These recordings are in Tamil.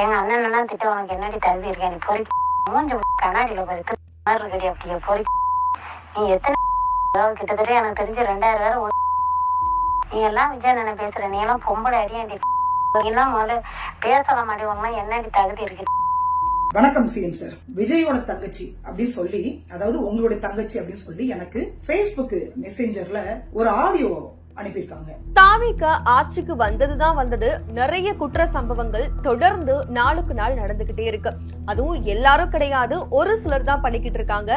எங்க அண்ணன் திட்ட உனக்கு என்னடி தகுதி இருக்கா? நீ பொறி மூஞ்சு கண்ணாடியில பறித்து மாதிரி இருக்கடி. அப்படியே பொறி நீ எத்தனை கிட்டத்தட்ட எனக்கு தெரிஞ்சு 2000 பேரை நீ எல்லாம் விஜய் என்ன பேசுற? நீ எல்லாம் பொம்பளை அடியாண்டி எல்லாம் முதல்ல பேசல மாட்டேன். என்னடி தகுதி இருக்கு? வணக்கம் சிஎம் சார். விஜயோட தங்கச்சி அப்படின்னு சொல்லி, அதாவது உங்களுடைய தங்கச்சி அப்படின்னு சொல்லி எனக்கு Facebook மெசேஞ்சர்ல ஒரு ஆடியோ அனுப்பியிருக்காங்க. தாவேக ஆட்சிக்கு வந்ததுதான் வந்தது. நிறைய குற்ற சம்பவங்கள் தொடர்ந்து நாளுக்கு நாள் நடந்துகிட்டே இருக்கு. அதுவும் எல்லாரும் கிடையாது, ஒரு சிலர் தான் பண்ணிக்கிட்டு இருக்காங்க.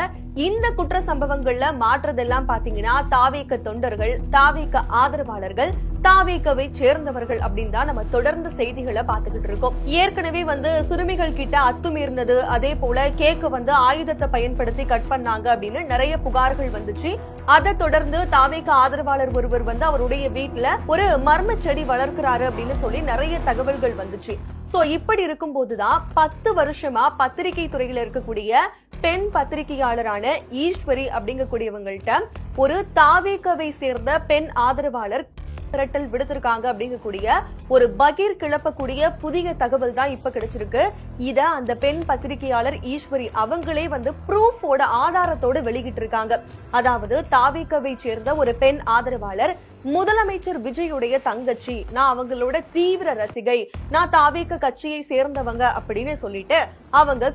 இந்த குற்ற சம்பவங்கள்ல மாற்றதெல்லாம் பாத்தீங்கன்னா தாவேக தொண்டர்கள், தாவேக ஆதரவாளர்கள், தாவேகவை சேர்ந்தவர்கள் அப்படின்னு தான் நம்ம தொடர்ந்து செய்திகளை பாத்துக்கிட்டு இருக்கோம். ஏற்கனவே சிறுமிகள் கிட்ட அத்துமீறினது, அதே போல கேக்க ஆயுதத்தை பயன்படுத்தி கட் பண்ணாங்க அப்படின்னு நிறைய புகார்கள் வந்துச்சு. அதை தொடர்ந்து தாவேக ஆதரவாளர் ஒருவர் அவருடைய வீட்டுல ஒரு மர்ம செடி வளர்க்கிறாரு அப்படின்னு சொல்லி நிறைய தகவல்கள் வந்துச்சு. சோ இப்படி இருக்கும் போதுதான் 10 வருஷமா பத்திரிகை துறையில இருக்கக்கூடிய பெண் பத்திரிகையாளரான ஈஸ்வரி அப்படிங்கக்கூடியவங்கள்ட்ட ஒரு தாவேகவை சேர்ந்த பெண் ஆதரவாளர் மிரட்டல் விடுத்திருக்காங்க அப்படிங்கக்கூடிய ஒரு பகீர் கிளப்பக்கூடிய புதிய தகவல் தான் இப்ப கிடைச்சிருக்கு. இத அந்த பெண் பத்திரிகையாளர் ஈஸ்வரி அவங்களே ப்ரூஃபோட ஆதாரத்தோட வெளியிட்டு இருக்காங்க. அதாவது தாவேகவை சேர்ந்த ஒரு பெண் ஆதரவாளர் முதலமைச்சர் விஜயுடைய தங்கச்சி, நான் அவங்களோட தீவிர ரசிகை, நான் தாவேக கட்சியை சேர்ந்தவங்க அப்படின்னு சொல்லிட்டு அவங்க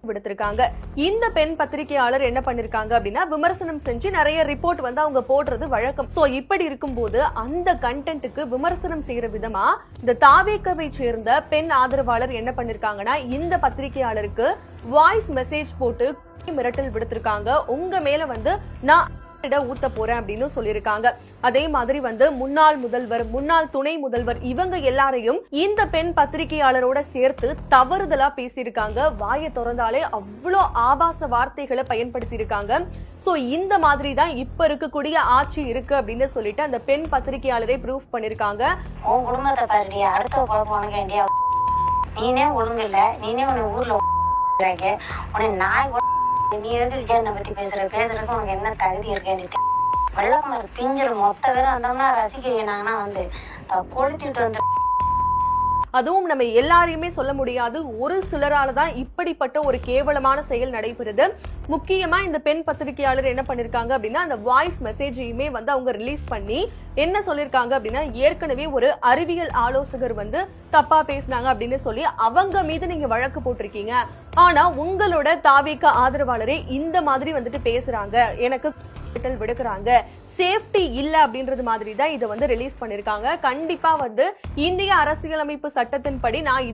விடுத்திருக்காங்க. இந்த பெண் பத்திரிகையாளர் என்ன பண்ணிருக்காங்க அப்படின்னா விமர்சனம் செஞ்சு நிறைய ரிப்போர்ட் அவங்க போடுறது வழக்கம். சோ இப்படி இருக்கும்போது அந்த கண்டென்ட்டுக்கு விமர்சனம் செய்யற விதமா இந்த தாவேகவை சேர்ந்த பெண் ஆதரவாளர் என்ன பண்ணிருக்காங்கன்னா இந்த பத்திரிகையாளருக்கு வாய்ஸ் மெசேஜ் போட்டு மிரட்டல் விடுத்திருக்காங்க. உங்க மேல நான் ஊத்த போறேன் அப்படின்னு சொல்லியிருக்காங்க. அதே மாதிரி முன்னாள் முதல்வர், முன்னாள் துணை முதல்வர் இவங்க எல்லாரையும் இந்த பெண் பத்திரிகையாளரோட சேர்த்து தவறுதலா பேசியிருக்காங்க. வாயை திறந்தாலே அவ்வளோ ஆபாச வார்த்தைகளை பயன்படுத்தி இருக்காங்க. சோ இந்த மாதிரி தான் இப்ப இருக்கக்கூடிய ஆட்சி இருக்கு அப்படின்னு சொல்லிட்டு அந்த பெண் பத்திரிகையாளரை ப்ரூஃப் பண்ணிருக்காங்க. உன் குடும்பத்தை பாருடி, அடுத்த குழப்பம் உனக்கு வேண்டிய நீனே ஒழுங்கு இல்ல, நீனே உன்னை ஊர்ல உன்னை நாய் நீ எதுக்கு விஜயனை பத்தி பேசுறதுக்கு உனக்கு என்ன தகுதி இருக்கு? வெள்ளமாரி பிஞ்சிரு மொத்த பேரும் வந்தோம்னா ரசிகனாங்கன்னா கொளுத்திட்டு அதுவும் நம்ம எல்லாரையுமே சொல்ல முடியாது, ஒரு சிலராலதான் இப்படிப்பட்ட ஒரு கேவலமான செயல் நடைபெறுது. முக்கியமா இந்த பெண் பத்திரிகையாளர் என்ன பண்ணிருக்காங்க அப்படின்னா அந்த வாய்ஸ் மெசேஜையுமே அவங்க ரிலீஸ் பண்ணி என்ன சொல்லிருக்காங்க அப்படின்னா ஏற்கனவே ஒரு அறிவியல் ஆலோசகர் தப்பா பேசினாங்க அப்படின்னு சொல்லி அவங்க மீது நீங்க வழக்கு போட்டிருக்கீங்க. ஆனா உங்களோட தாவேக ஆதரவாளரே இந்த மாதிரி பேசுறாங்க, எனக்கு விடுக்கிறாங்க, சேஃப்டி இல்ல அப்படின்றது மாதிரி தான் இதை ரிலீஸ் பண்ணிருக்காங்க. கண்டிப்பா இந்திய அரசியலமைப்பு சட்டத்தின்படி நான்